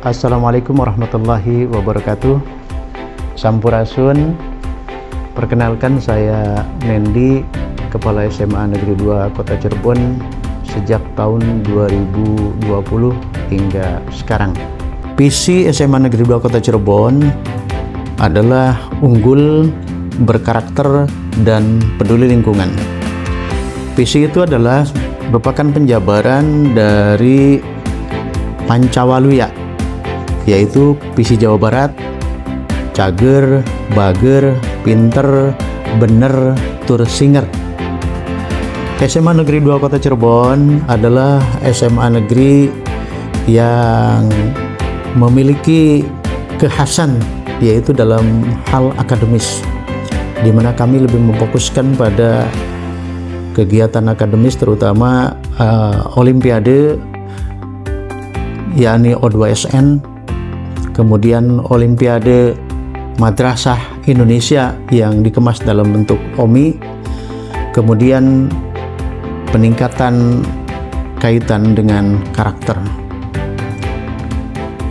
Assalamualaikum warahmatullahi wabarakatuh. Sampurasun. Perkenalkan, saya Nendi, Kepala SMA Negeri 2 Kota Cirebon sejak tahun 2020 hingga sekarang. Visi SMA Negeri 2 Kota Cirebon adalah unggul, berkarakter, dan peduli lingkungan. Visi itu adalah merupakan penjabaran dari Pancawaluya, yaitu visi Jawa Barat: cager, bager, pinter, bener, tur singer. SMA Negeri 2 Kota Cirebon adalah SMA negeri yang memiliki kekhasan, yaitu dalam hal akademis, di mana kami lebih memfokuskan pada kegiatan akademis, terutama Olimpiade, yakni O2SN, kemudian Olimpiade Madrasah Indonesia yang dikemas dalam bentuk OMI, kemudian peningkatan kaitan dengan karakter.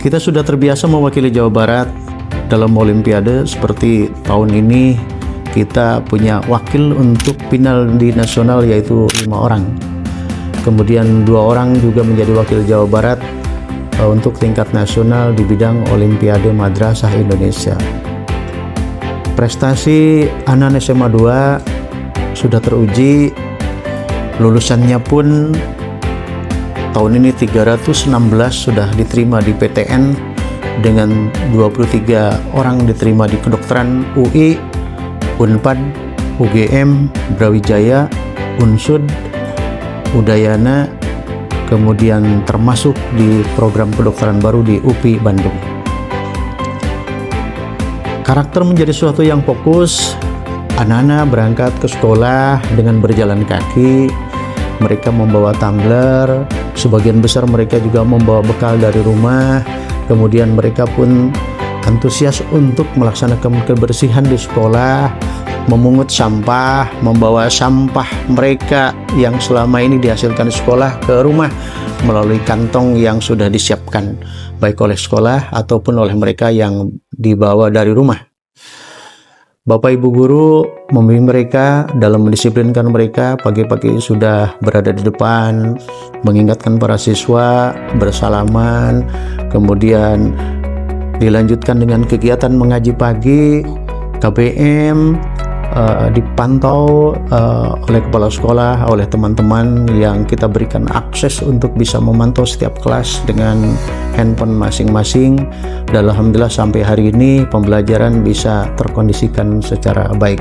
Kita sudah terbiasa mewakili Jawa Barat dalam Olimpiade. Seperti tahun ini kita punya wakil untuk final di nasional, yaitu 5 orang. Kemudian 2 orang juga menjadi wakil Jawa Barat untuk tingkat nasional di bidang Olimpiade Madrasah Indonesia. Prestasi anak SMA 2 sudah teruji, lulusannya pun tahun ini 316 sudah diterima di PTN, dengan 23 orang diterima di kedokteran UI, Unpad, UGM, Brawijaya, Unsud, Udayana, kemudian termasuk di program kedokteran baru di UPI Bandung. Karakter menjadi sesuatu yang fokus. Anak-anak berangkat ke sekolah dengan berjalan kaki, mereka membawa tumbler, sebagian besar mereka juga membawa bekal dari rumah, kemudian mereka pun antusias untuk melaksanakan kebersihan di sekolah, memungut sampah, membawa sampah mereka yang selama ini dihasilkan di sekolah ke rumah melalui kantong yang sudah disiapkan baik oleh sekolah ataupun oleh mereka yang dibawa dari rumah. Bapak Ibu guru membimbing mereka dalam mendisiplinkan mereka. Pagi-pagi sudah berada di depan mengingatkan para siswa, bersalaman, kemudian dilanjutkan dengan kegiatan mengaji pagi, KBM, dipantau oleh kepala sekolah, oleh teman-teman yang kita berikan akses untuk bisa memantau setiap kelas dengan handphone masing-masing. Dan alhamdulillah sampai hari ini pembelajaran bisa terkondisikan secara baik.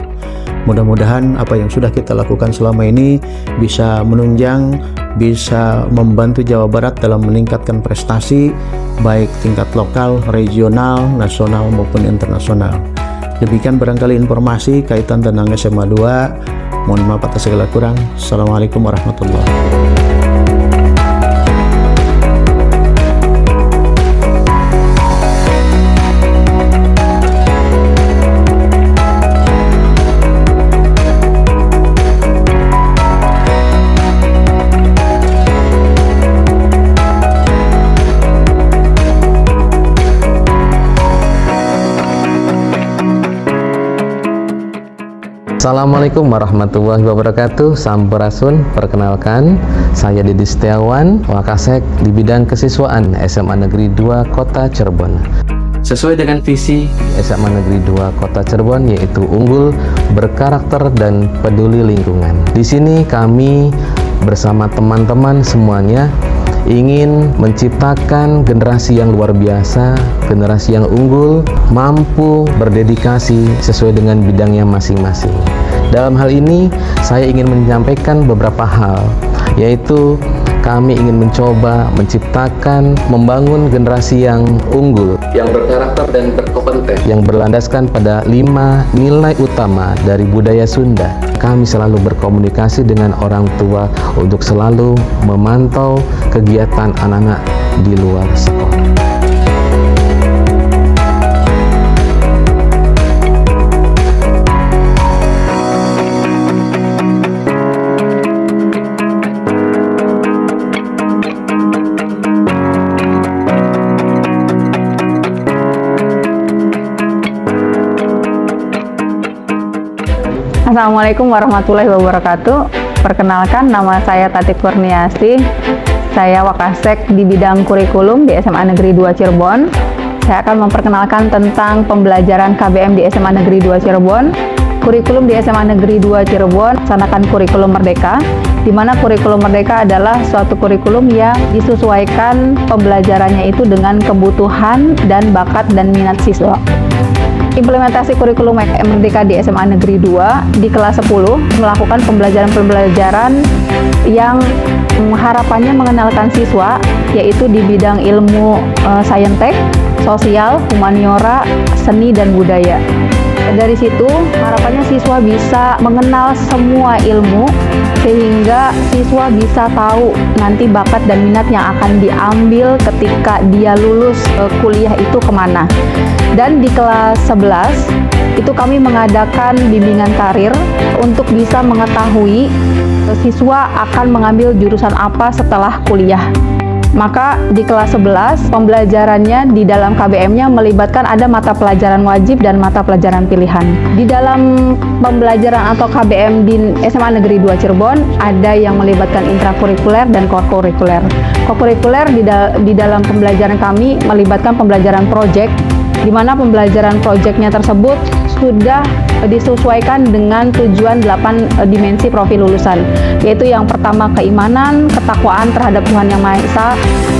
Mudah-mudahan apa yang sudah kita lakukan selama ini bisa menunjang, bisa membantu Jawa Barat dalam meningkatkan prestasi baik tingkat lokal, regional, nasional maupun internasional. Demikian barangkali informasi kaitan tentang SMA 2. Mohon maaf atas segala kurang. Assalamualaikum warahmatullahi wabarakatuh. Assalamualaikum warahmatullahi wabarakatuh. Sampurasun. Perkenalkan, saya Didi Setiawan, Wakasek di bidang kesiswaan SMA Negeri 2 Kota Cirebon. Sesuai dengan visi SMA Negeri 2 Kota Cirebon, yaitu unggul, berkarakter, dan peduli lingkungan. Di sini kami bersama teman-teman semuanya ingin menciptakan generasi yang luar biasa, generasi yang unggul, mampu berdedikasi sesuai dengan bidangnya masing-masing. Dalam hal ini, saya ingin menyampaikan beberapa hal, yaitu kami ingin mencoba menciptakan, membangun generasi yang unggul, yang berkarakter dan berkompeten, yang berlandaskan pada 5 nilai utama dari budaya Sunda. Kami selalu berkomunikasi dengan orang tua untuk selalu memantau kegiatan anak-anak di luar sekolah. Assalamualaikum warahmatullahi wabarakatuh. Perkenalkan, nama saya Tati Kurniasih. Saya Wakasek di bidang kurikulum di SMA Negeri 2 Cirebon. Saya akan memperkenalkan tentang pembelajaran KBM di SMA Negeri 2 Cirebon. Kurikulum di SMA Negeri 2 Cirebon melaksanakan kurikulum merdeka, di mana kurikulum merdeka adalah suatu kurikulum yang disesuaikan pembelajarannya itu dengan kebutuhan dan bakat dan minat siswa. Implementasi kurikulum merdeka di SMA Negeri 2 di kelas 10 melakukan pembelajaran-pembelajaran yang harapannya mengenalkan siswa, yaitu di bidang ilmu saintek, sosial, humaniora, seni, dan budaya. Dari situ harapannya siswa bisa mengenal semua ilmu sehingga siswa bisa tahu nanti bakat dan minat yang akan diambil ketika dia lulus kuliah itu kemana. Dan di kelas 11 itu kami mengadakan bimbingan karir untuk bisa mengetahui siswa akan mengambil jurusan apa setelah kuliah. Maka di kelas 11 pembelajarannya di dalam KBM-nya melibatkan ada mata pelajaran wajib dan mata pelajaran pilihan. Di dalam pembelajaran atau KBM di SMA Negeri 2 Cirebon ada yang melibatkan intrakurikuler dan kokurikuler. Kokurikuler di dalam pembelajaran kami melibatkan pembelajaran proyek, di mana pembelajaran proyeknya tersebut sudah disesuaikan dengan tujuan 8 dimensi profil lulusan, yaitu yang pertama keimanan, ketakwaan terhadap Tuhan Yang Maha Esa,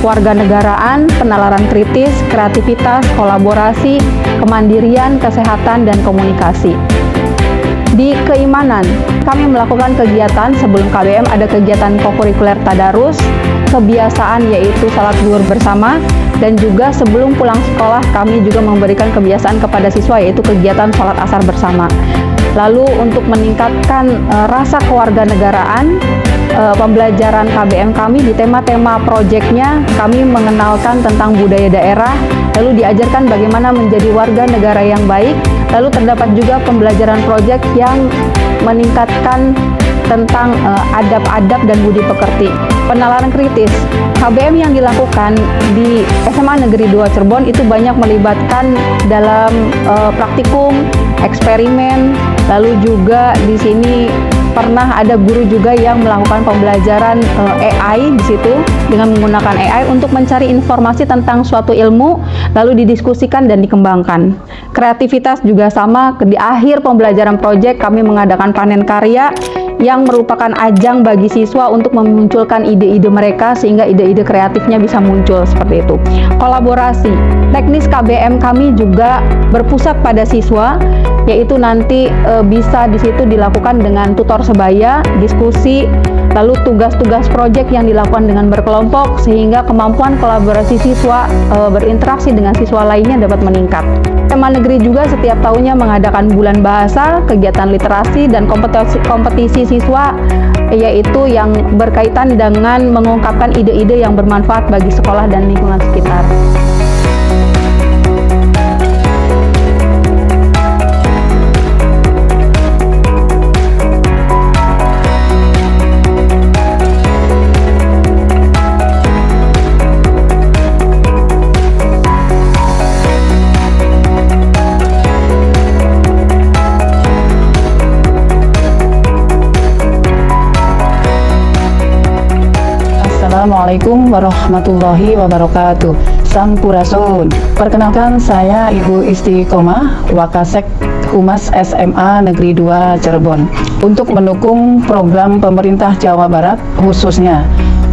kewarganegaraan, penalaran kritis, kreativitas, kolaborasi, kemandirian, kesehatan, dan komunikasi. Di keimanan, kami melakukan kegiatan sebelum KBM, ada kegiatan kokurikuler tadarus, kebiasaan yaitu salat zuhur bersama, dan juga sebelum pulang sekolah kami juga memberikan kebiasaan kepada siswa yaitu kegiatan sholat asar bersama. Lalu untuk meningkatkan rasa kewarganegaraan, pembelajaran KBM kami di tema-tema proyeknya kami mengenalkan tentang budaya daerah, lalu diajarkan bagaimana menjadi warga negara yang baik, lalu terdapat juga pembelajaran proyek yang meningkatkan tentang adab-adab dan budi pekerti. Penalaran kritis, KBM yang dilakukan di SMA Negeri 2 Cirebon itu banyak melibatkan dalam praktikum, eksperimen, lalu juga di sini pernah ada guru juga yang melakukan pembelajaran AI di situ dengan menggunakan AI untuk mencari informasi tentang suatu ilmu lalu didiskusikan dan dikembangkan. Kreativitas juga sama, di akhir pembelajaran proyek kami mengadakan panen karya yang merupakan ajang bagi siswa untuk memunculkan ide-ide mereka sehingga ide-ide kreatifnya bisa muncul seperti itu. Kolaborasi, teknis KBM kami juga berpusat pada siswa, yaitu nanti bisa di situ dilakukan dengan tutor sebaya, diskusi, lalu tugas-tugas proyek yang dilakukan dengan berkelompok sehingga kemampuan kolaborasi siswa berinteraksi dengan siswa lainnya dapat meningkat. SMA Negeri juga setiap tahunnya mengadakan bulan bahasa, kegiatan literasi, dan kompetisi siswa, yaitu yang berkaitan dengan mengungkapkan ide-ide yang bermanfaat bagi sekolah dan lingkungan sekitar. Assalamualaikum warahmatullahi wabarakatuh. Sampurasun. Perkenalkan, saya Ibu Istiqomah, Wakasek Humas SMA Negeri 2 Cirebon. Untuk mendukung program pemerintah Jawa Barat, khususnya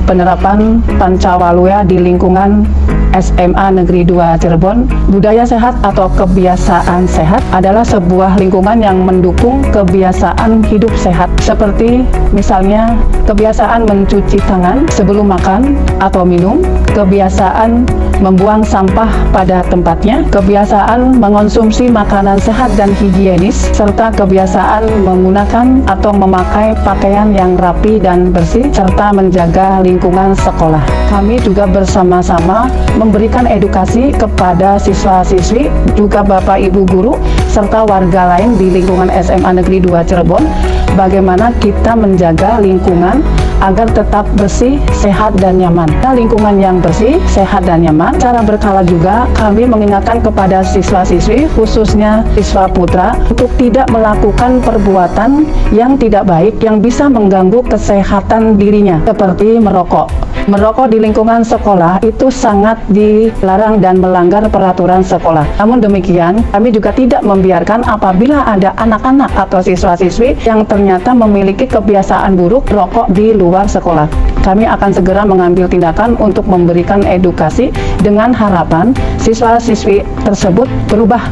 penerapan Pancawalua di lingkungan SMA Negeri 2 Cirebon, budaya sehat atau kebiasaan sehat adalah sebuah lingkungan yang mendukung kebiasaan hidup sehat, seperti misalnya kebiasaan mencuci tangan sebelum makan atau minum, kebiasaan membuang sampah pada tempatnya, kebiasaan mengonsumsi makanan sehat dan higienis, serta kebiasaan menggunakan atau memakai pakaian yang rapi dan bersih, serta menjaga lingkungan sekolah. Kami juga bersama-sama memberikan edukasi kepada siswa-siswi, juga Bapak Ibu guru, serta warga lain di lingkungan SMA Negeri 2 Cirebon, bagaimana kita menjaga lingkungan agar tetap bersih, sehat, dan nyaman. Nah, lingkungan yang bersih, sehat, dan nyaman. Secara berkala juga kami mengingatkan kepada siswa-siswi, khususnya siswa putra, untuk tidak melakukan perbuatan yang tidak baik yang bisa mengganggu kesehatan dirinya, seperti merokok. Merokok di lingkungan sekolah itu sangat dilarang dan melanggar peraturan sekolah. Namun demikian, kami juga tidak membiarkan apabila ada anak-anak atau siswa-siswi yang ternyata memiliki kebiasaan buruk rokok di luar sekolah. Kami akan segera mengambil tindakan untuk memberikan edukasi dengan harapan siswa-siswi tersebut berubah,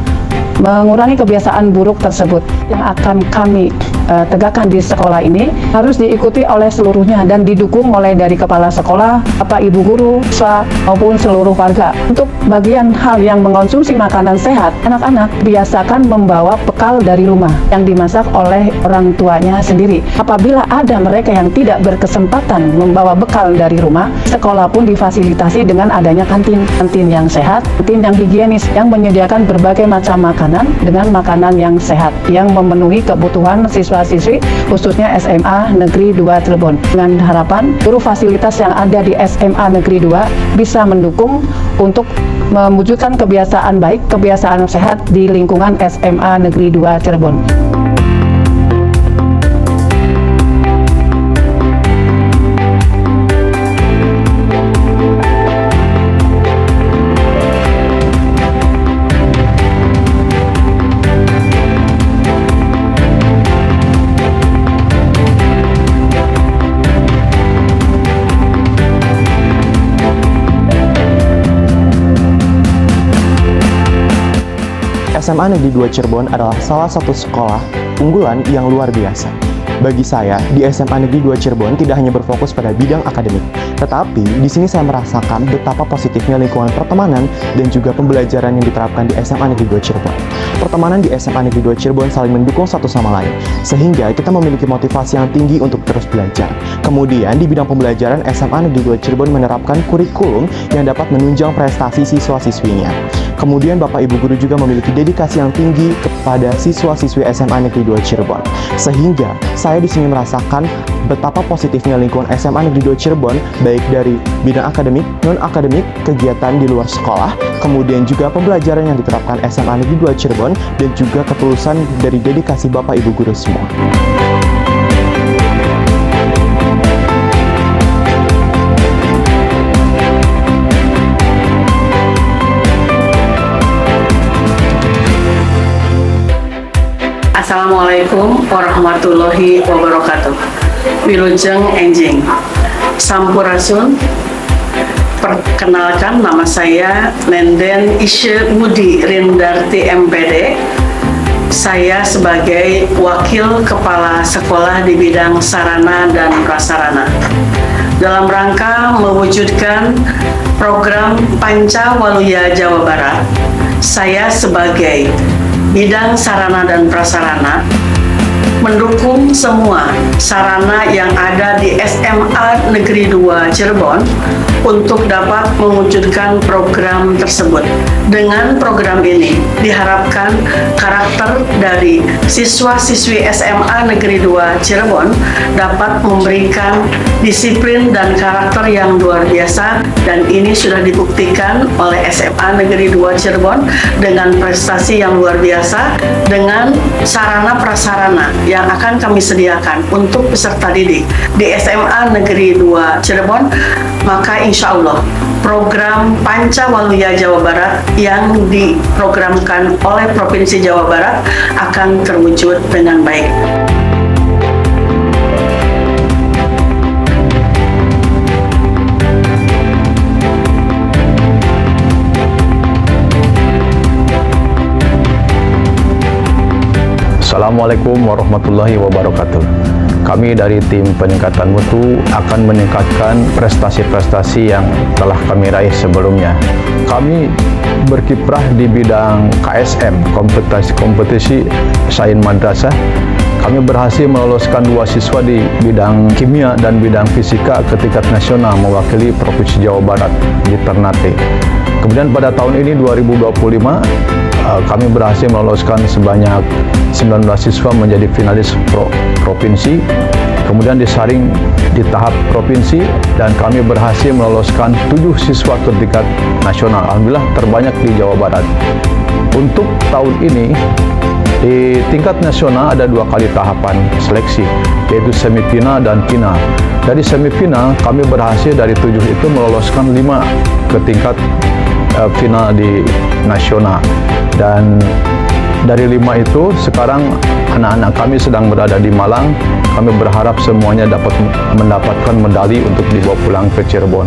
mengurangi kebiasaan buruk tersebut. Yang akan kami tegakkan di sekolah ini harus diikuti oleh seluruhnya dan didukung mulai dari kepala sekolah, bapak ibu guru, siswa maupun seluruh warga. Untuk bagian hal yang mengonsumsi makanan sehat, anak-anak biasakan membawa bekal dari rumah yang dimasak oleh orang tuanya sendiri. Apabila ada mereka yang tidak berkesempatan membawa bekal dari rumah, sekolah pun difasilitasi dengan adanya kantin yang sehat, kantin yang higienis, yang menyediakan berbagai macam makanan dengan makanan yang sehat yang memenuhi kebutuhan siswa-siswi khususnya SMA Negeri 2 Cirebon. Dengan harapan seluruh fasilitas yang ada di SMA Negeri 2 bisa mendukung untuk mewujudkan kebiasaan baik, kebiasaan sehat di lingkungan SMA Negeri 2 Cirebon. SMA Negeri 2 Cirebon adalah salah satu sekolah unggulan yang luar biasa. Bagi saya, di SMA Negeri 2 Cirebon tidak hanya berfokus pada bidang akademik, tetapi di sini saya merasakan betapa positifnya lingkungan pertemanan dan juga pembelajaran yang diterapkan di SMA Negeri 2 Cirebon. Pertemanan di SMA Negeri 2 Cirebon saling mendukung satu sama lain, sehingga kita memiliki motivasi yang tinggi untuk terus belajar. Kemudian, di bidang pembelajaran, SMA Negeri 2 Cirebon menerapkan kurikulum yang dapat menunjang prestasi siswa-siswinya. Kemudian, Bapak Ibu Guru juga memiliki dedikasi yang tinggi kepada siswa-siswi SMA Negeri 2 Cirebon. Sehingga, saya di sini merasakan betapa positifnya lingkungan SMA Negeri 2 Cirebon, baik dari bidang akademik, non-akademik, kegiatan di luar sekolah, kemudian juga pembelajaran yang diterapkan SMA Negeri 2 Cirebon, dan juga ketulusan dari dedikasi Bapak Ibu Guru semua. Assalamualaikum warahmatullahi wabarakatuh. Wilujeng enjing, sampurasun. Perkenalkan, nama saya Nenden Isye Budi Rindarti MPD. Saya sebagai Wakil Kepala Sekolah di bidang sarana dan prasarana. Dalam rangka mewujudkan program Pancawaluya Jawa Barat, saya sebagai bidang sarana dan prasarana mendukung semua sarana yang ada di SMA Negeri 2 Cirebon untuk dapat mewujudkan program tersebut. Dengan program ini diharapkan karakter dari siswa-siswi SMA Negeri 2 Cirebon dapat memberikan disiplin dan karakter yang luar biasa, dan ini sudah dibuktikan oleh SMA Negeri 2 Cirebon dengan prestasi yang luar biasa dengan sarana prasarana yang akan kami sediakan untuk peserta didik di SMA Negeri 2 Cirebon. Maka insya Allah program Pancawaluya Jawa Barat yang diprogramkan oleh Provinsi Jawa Barat akan terwujud dengan baik. Assalamualaikum warahmatullahi wabarakatuh. Kami dari tim peningkatan mutu akan meningkatkan prestasi-prestasi yang telah kami raih sebelumnya. Kami berkiprah di bidang KSM, kompetisi sains madrasah. Kami berhasil meloloskan 2 siswa di bidang kimia dan bidang fisika ke tingkat nasional mewakili Provinsi Jawa Barat di Ternate. Kemudian pada tahun ini 2025 kami berhasil meloloskan sebanyak 19 siswa menjadi finalis provinsi, kemudian disaring di tahap provinsi dan kami berhasil meloloskan 7 siswa ke tingkat nasional. Alhamdulillah terbanyak di Jawa Barat. Untuk tahun ini di tingkat nasional ada 2 kali tahapan seleksi, yaitu semifinal dan final. Dari semifinal kami berhasil dari 7 itu meloloskan 5 ke tingkat final di nasional, dan dari 5 itu sekarang anak-anak kami sedang berada di Malang. Kami berharap semuanya dapat mendapatkan medali untuk dibawa pulang ke Cirebon.